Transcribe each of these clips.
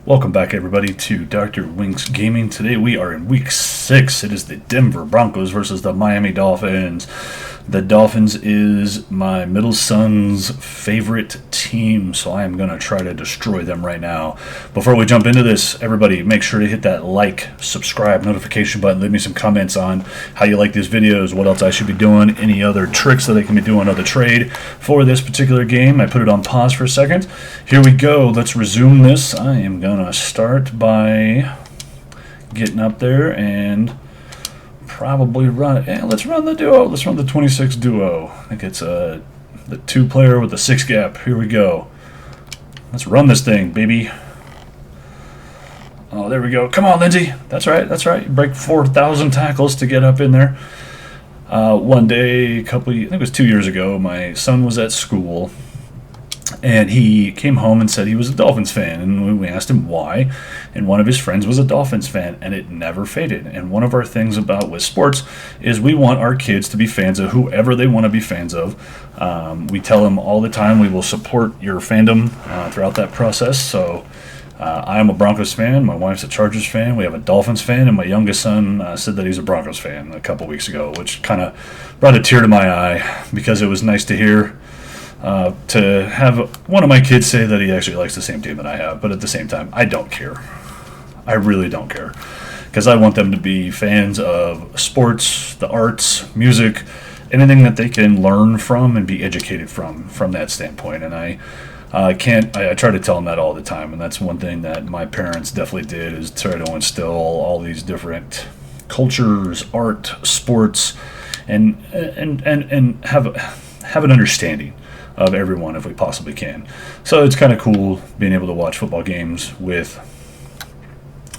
Welcome back, everybody, to Dr. Wink's Gaming. Today we are in Week 6. It is the Denver Broncos versus the Miami Dolphins. The Dolphins is my middle son's favorite team, so I am going to try to destroy them right now. Before we jump into this, everybody, make sure to hit that like, subscribe, notification button. Leave me some comments on how you like these videos, what else I should be doing, any other tricks that I can be doing on the trade for this particular game. I put it on pause for a second. Here we go. Let's resume this. I am going to start by getting up there and probably run. Let's run the duo. Let's run the 26 duo. I think it's the 2-player with the 6 gap. Here we go. Let's run this thing, baby. Oh, there we go. Come on, Lindsay. That's right. That's right. You break 4,000 tackles to get up in there. One day, I think it was 2 years ago, my son was at school, and he came home and said he was a Dolphins fan, and we asked him why, and one of his friends was a Dolphins fan, and it never faded. And one of our things with sports is we want our kids to be fans of whoever they want to be fans of. We tell them all the time we will support your fandom throughout that process. So I am a Broncos fan, my wife's a Chargers fan, we have a Dolphins fan, and my youngest son said that he's a Broncos fan a couple weeks ago, which kind of brought a tear to my eye because it was nice to hear. To have one of my kids say that he actually likes the same team that I have, but at the same time, I don't care. I really don't care, because I want them to be fans of sports, the arts, music, anything that they can learn from and be educated from that standpoint. And I try to tell them that all the time, and that's one thing that my parents definitely did, is try to instill all these different cultures, art, sports, and have an understanding of everyone if we possibly can. So it's kind of cool being able to watch football games with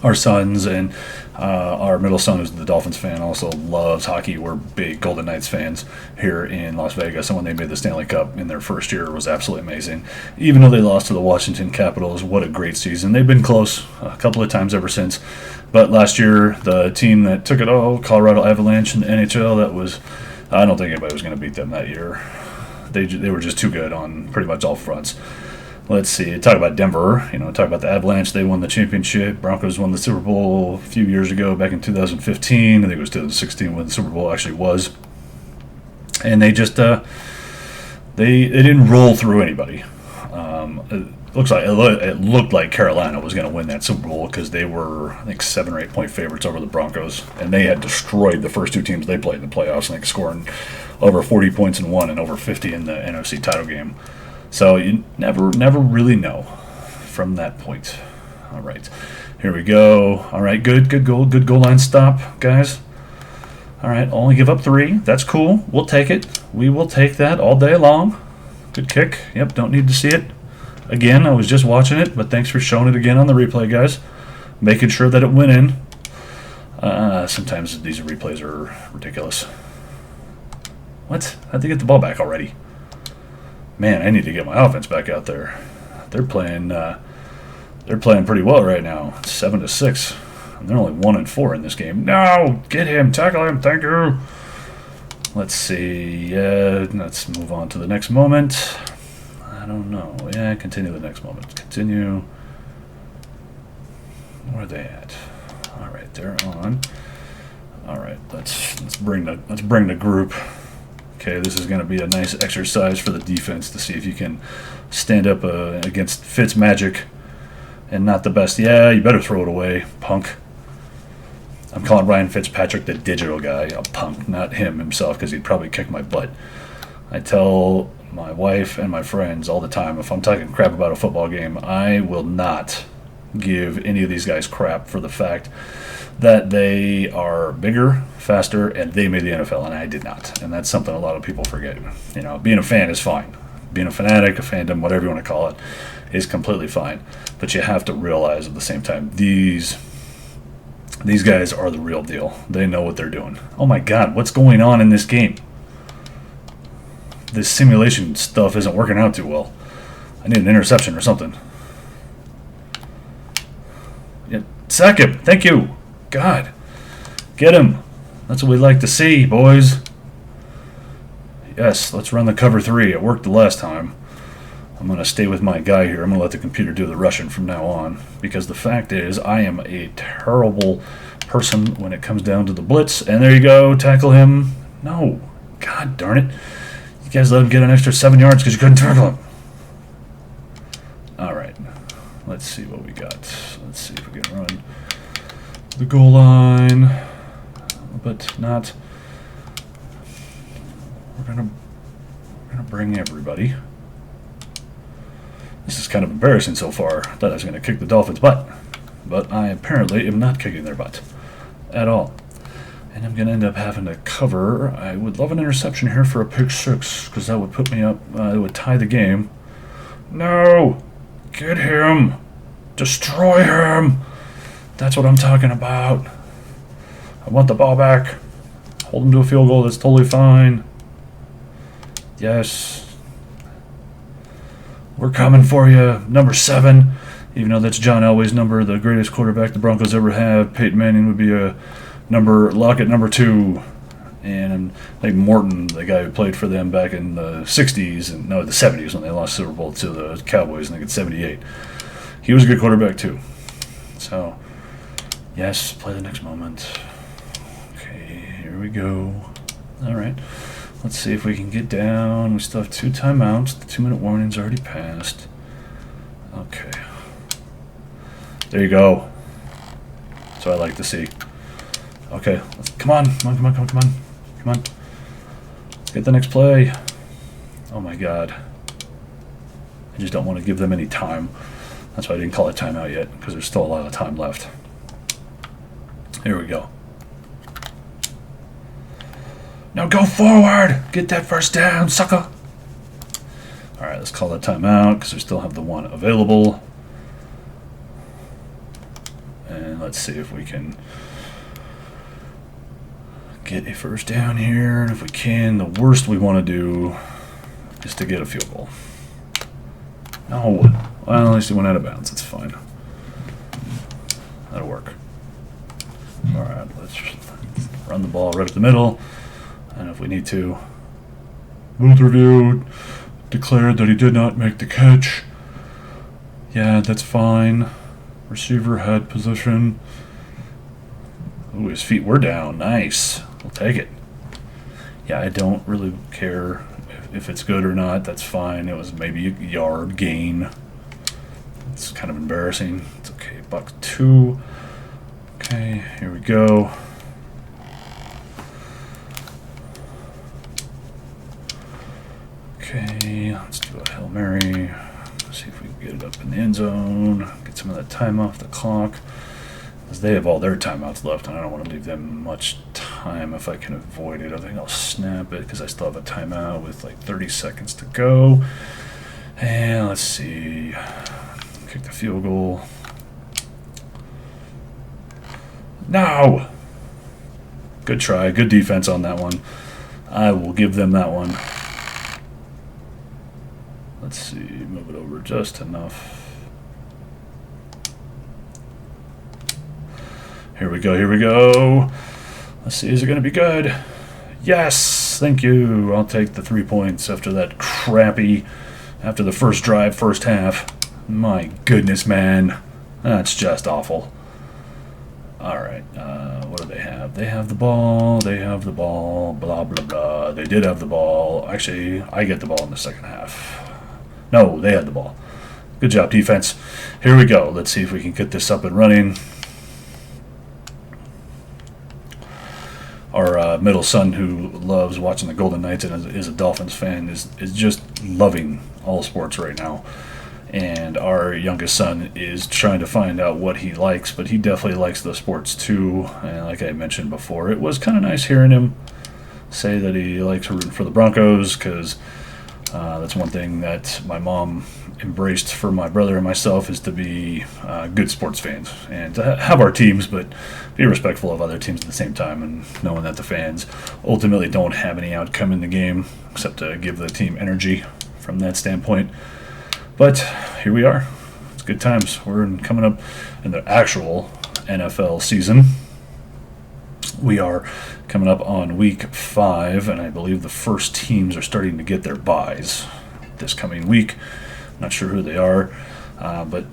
our sons, and our middle son, who's the Dolphins fan, also loves hockey. We're big Golden Knights fans here in Las Vegas, and when they made the Stanley Cup in their first year, it was absolutely amazing. Even though they lost to the Washington Capitals, what a great season. They've been close a couple of times ever since, but last year, the team that took it all, Colorado Avalanche in the NHL, I don't think anybody was going to beat them that year. They were just too good on pretty much all fronts. Let's see. Talk about Denver. Talk about the Avalanche. They won the championship. Broncos won the Super Bowl a few years ago, back in 2015. I think it was 2016 when the Super Bowl actually was. And they just they didn't roll through anybody. It looked like Carolina was going to win that Super Bowl because they were, I think, 7 or 8 point favorites over the Broncos, and they had destroyed the first two teams they played in the playoffs, I think, scoring over 40 points in one and over 50 in the NFC title game. So you never really know from that point. All right, here we go. All right, good goal line stop, guys. All right, only give up 3. That's cool. We'll take it. We will take that all day long. Good kick. Yep, don't need to see it again. I was just watching it, but thanks for showing it again on the replay, guys. Making sure that it went in. Sometimes these replays are ridiculous. What? How'd they get the ball back already? Man, I need to get my offense back out there. They're playing pretty well right now. 7-6. And they're only 1-4 in this game. No! Get him! Tackle him! Thank you! Let's see. Let's move on to the next moment. I don't know. Yeah, continue the next moment. Continue. Where are they at? All right, they're on. All right, let's bring the group. Okay, this is going to be a nice exercise for the defense to see if you can stand up against Fitz magic and not the best. Yeah, you better throw it away, punk. I'm calling Ryan Fitzpatrick the digital guy a punk, not him himself, because he'd probably kick my butt. I tell my wife and my friends all the time, if I'm talking crap about a football game, I will not give any of these guys crap for the fact that they are bigger, faster, and they made the NFL, and I did not. And that's something a lot of people forget. Being a fan is fine. Being a fanatic, a fandom, whatever you want to call it, is completely fine. But you have to realize at the same time, these guys are the real deal. They know what they're doing. Oh my God, what's going on in this game? This simulation stuff isn't working out too well. I need an interception or something. Yeah, sack him. Thank you. God. Get him. That's what we like to see, boys. Yes, let's run the cover 3. It worked the last time. I'm going to stay with my guy here. I'm going to let the computer do the Russian from now on. Because the fact is, I am a terrible person when it comes down to the blitz. And there you go. Tackle him. No. God darn it. You guys let him get an extra 7 yards because you couldn't tackle him. Alright. Let's see what we got. Let's see if we can run the goal line. But not... We're gonna bring everybody. This is kind of embarrassing so far. I thought I was going to kick the Dolphins' butt. But I apparently am not kicking their butt. At all. And I'm going to end up having to cover. I would love an interception here for a pick 6. Because that would put me up. It would tie the game. No! Get him! Destroy him! That's what I'm talking about. I want the ball back. Hold him to a field goal. That's totally fine. Yes. We're coming for you. Number 7. Even though that's John Elway's number, the greatest quarterback the Broncos ever had. Peyton Manning would be a Lockett number 2. And I think Morton, the guy who played for them back in the 60s, and no, the 70s when they lost Super Bowl to the Cowboys, I think in 78. He was a good quarterback too. So, yes, play the next moment. Okay, here we go. All right. Let's see if we can get down. We still have 2 timeouts. The 2-minute warning's already passed. Okay. There you go. That's what I like to see. Okay. Come on. Come on. Let's get the next play. Oh my god. I just don't want to give them any time. That's why I didn't call it timeout yet, because there's still a lot of time left. Here we go. Now go forward! Get that first down, sucker! Alright, let's call that timeout because we still have the 1 available. And let's see if we can get a first down here. And if we can, the worst we want to do is to get a field goal. No. Well, at least it went out of bounds. It's fine. That'll work. Alright, let's run the ball right up the middle. And if we need to, Booth reviewed, declared that he did not make the catch. Yeah, that's fine. Receiver had position. Ooh, his feet were down. Nice. We'll take it. Yeah, I don't really care if it's good or not. That's fine. It was maybe a yard gain. It's kind of embarrassing. It's okay. $2. Okay, here we go. Okay, let's do a Hail Mary. See if we can get it up in the end zone. Get some of that time off the clock. Because they have all their timeouts left, and I don't want to leave them much time if I can avoid it. I think I'll snap it because I still have a timeout with like 30 seconds to go. And let's see. Kick the field goal. No! Good try. Good defense on that one. I will give them that one. Let's see, move it over just enough. Here we go. Let's see, is it going to be good? Yes, thank you. I'll take the 3 points after that after the first drive, first half. My goodness, man. That's just awful. All right, what do they have? They have the ball, blah, blah, blah. They did have the ball. Actually, I get the ball in the second half. No, they had the ball. Good job, defense. Here we go. Let's see if we can get this up and running. Our middle son, who loves watching the Golden Knights and is a Dolphins fan, is just loving all sports right now. And our youngest son is trying to find out what he likes, but he definitely likes the sports too. And like I mentioned before, it was kind of nice hearing him say that he likes rooting for the Broncos, because that's one thing that my mom embraced for my brother and myself, is to be good sports fans and to have our teams, but be respectful of other teams at the same time, and knowing that the fans ultimately don't have any outcome in the game except to give the team energy from that standpoint. But here we are. It's good times. We're coming up in the actual NFL season. We are coming up on week 5, and I believe the first teams are starting to get their byes this coming week. Not sure who they are, but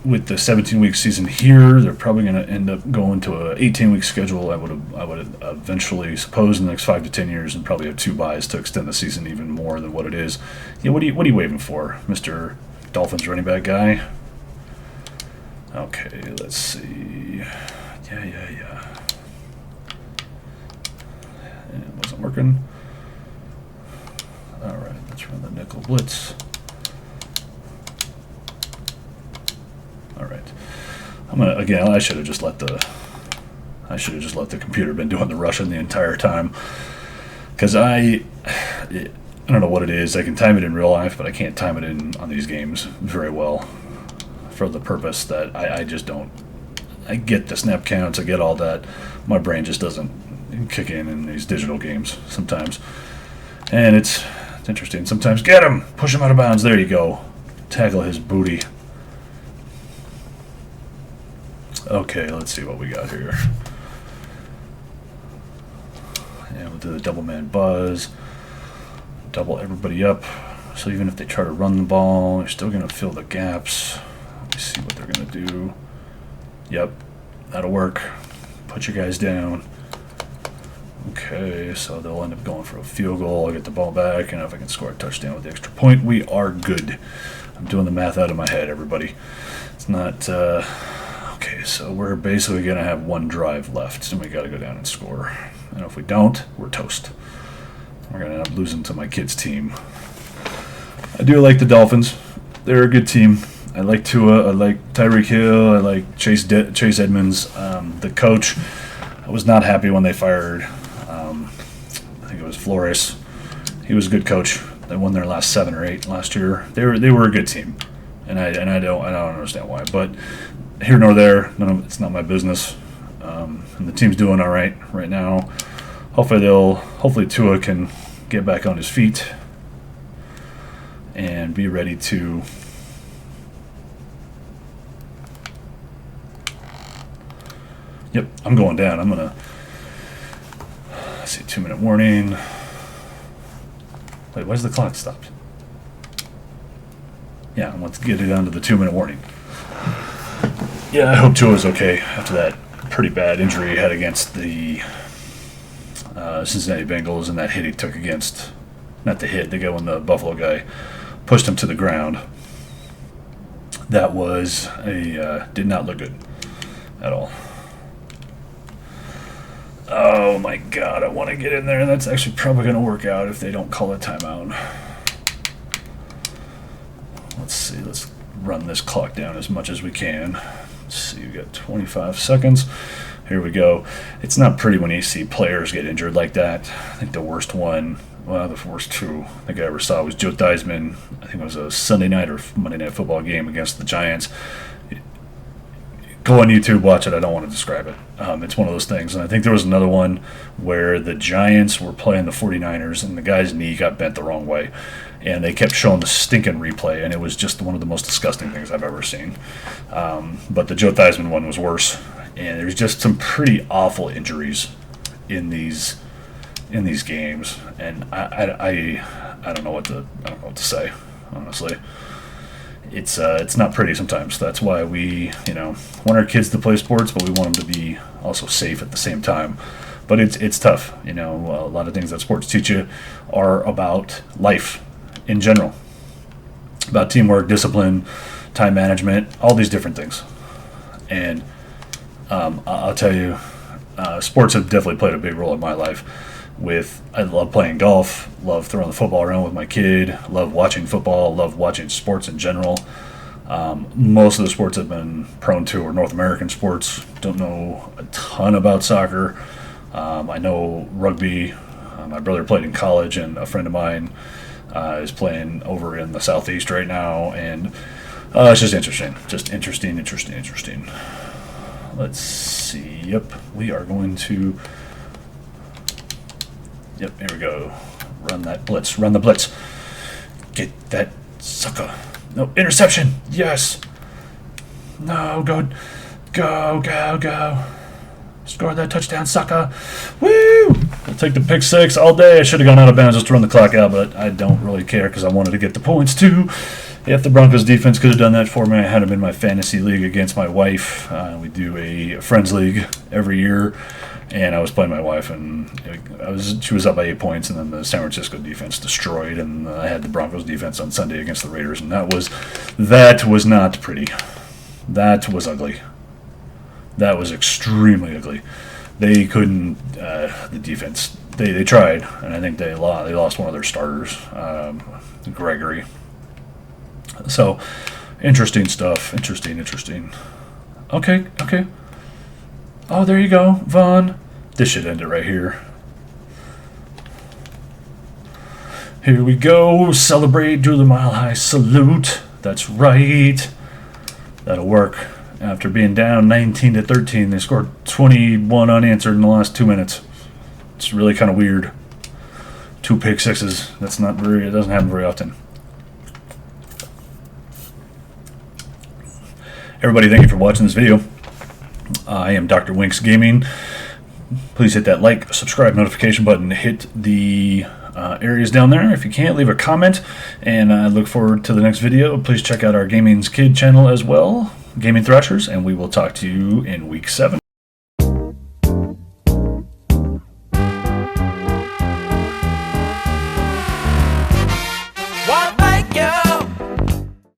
with the 17-week season here, they're probably going to end up going to an 18-week schedule. I would eventually suppose in the next 5 to 10 years, and probably have 2 byes to extend the season even more than what it is. Yeah, what are you waving for, Mr. Dolphins running back guy? Okay, let's see. Yeah. It wasn't working. All right, let's run the nickel blitz. All right. I should have just let the computer been doing the Russian the entire time, because I don't know what it is. I can time it in real life, but I can't time it on these games very well, for the purpose that I just don't. I get the snap counts, I get all that. My brain just doesn't kick in these digital games sometimes, and it's interesting. Sometimes get him, push him out of bounds. There you go, tackle his booty. Okay, let's see what we got here. And we'll do the double man buzz, double everybody up. So even if they try to run the ball, they're still going to fill the gaps. Let me see what they're going to do. Yep, that'll work. Put your guys down. Okay, so they'll end up going for a field goal. I'll get the ball back, and if I can score a touchdown with the extra point, we are good. I'm doing the math out of my head, everybody. It's not... Okay, so we're basically going to have 1 drive left, and we got to go down and score. And if we don't, we're toast. We're going to end up losing to my kids' team. I do like the Dolphins. They're a good team. I like Tua. I like Tyreek Hill. I like Chase Edmonds. The coach, I was not happy when they fired, I think it was Flores. He was a good coach. They won their last 7 or 8 last year. They were a good team, and I don't understand why. But here nor there, it's not my business. And the team's doing all right now. Hopefully Tua can get back on his feet and be ready to Yep, I'm going down. I'm gonna see 2-minute warning. Wait, why's the clock stopped? Yeah, let's get it down to the 2-minute warning. Yeah, I hope Tua's okay after that pretty bad injury he had against the Cincinnati Bengals, and that hit he took against, not the hit, the guy when the Buffalo guy pushed him to the ground. That was did not look good at all. Oh my God, I want to get in there, and that's actually probably going to work out if they don't call a timeout. Let's see, let's run this clock down as much as we can. Let's see, we got 25 seconds. Here we go. It's not pretty when you see players get injured like that. I think the worst one, well, the worst 2 I think I ever saw was Joe Theismann. I think it was a Sunday night or Monday night football game against the Giants. Go on YouTube, watch it. I don't want to describe it. It's one of those things. And I think there was another one where the Giants were playing the 49ers, and the guy's knee got bent the wrong way. And they kept showing the stinking replay, and it was just one of the most disgusting things I've ever seen. But the Joe Theismann one was worse. And there's just some pretty awful injuries in these games. And I don't know what to say, honestly. It's not pretty sometimes. That's why we, want our kids to play sports, but we want them to be also safe at the same time. But it's tough. A lot of things that sports teach you are about life in general, about teamwork, discipline, time management, all these different things. And I'll tell you, sports have definitely played a big role in my life. I love playing golf, love throwing the football around with my kid, love watching football, love watching sports in general. Most of the sports I've been prone to are North American sports. Don't know a ton about soccer. I know rugby. My brother played in college, and a friend of mine is playing over in the Southeast right now. And it's just interesting. Just interesting. Let's see. Yep, we are going to... Yep, here we go. Run that blitz. Run the blitz. Get that sucker. No, interception. Yes. No, go. Score that touchdown, sucker. Woo! We'll take the pick six all day. I should have gone out of bounds just to run the clock out, but I don't really care because I wanted to get the points too. If the Broncos defense could have done that for me, I had them in my fantasy league against my wife. We do a friends league every year, and I was playing my wife, and she was up by 8 points, and then the San Francisco defense destroyed, and I had the Broncos defense on Sunday against the Raiders, and that was not pretty. That was ugly. That was extremely ugly. They couldn't. The defense. They tried, and I think they lost one of their starters, Gregory. So, interesting stuff. Interesting. Okay. Oh, there you go, Vaughn. This should end it right here. Here we go. Celebrate. Do the mile high salute. That's right. That'll work. After being down 19-13, they scored 21 unanswered in the last 2 minutes. It's really kind of weird. 2 pick sixes. It doesn't happen very often. Everybody, thank you for watching this video. I am Dr. Winks Gaming. Please hit that like, subscribe, notification button. Hit the areas down there. If you can't, leave a comment. And I look forward to the next video. Please check out our Gaming's Kid channel as well, Gaming Thrashers. And we will talk to you in week 7.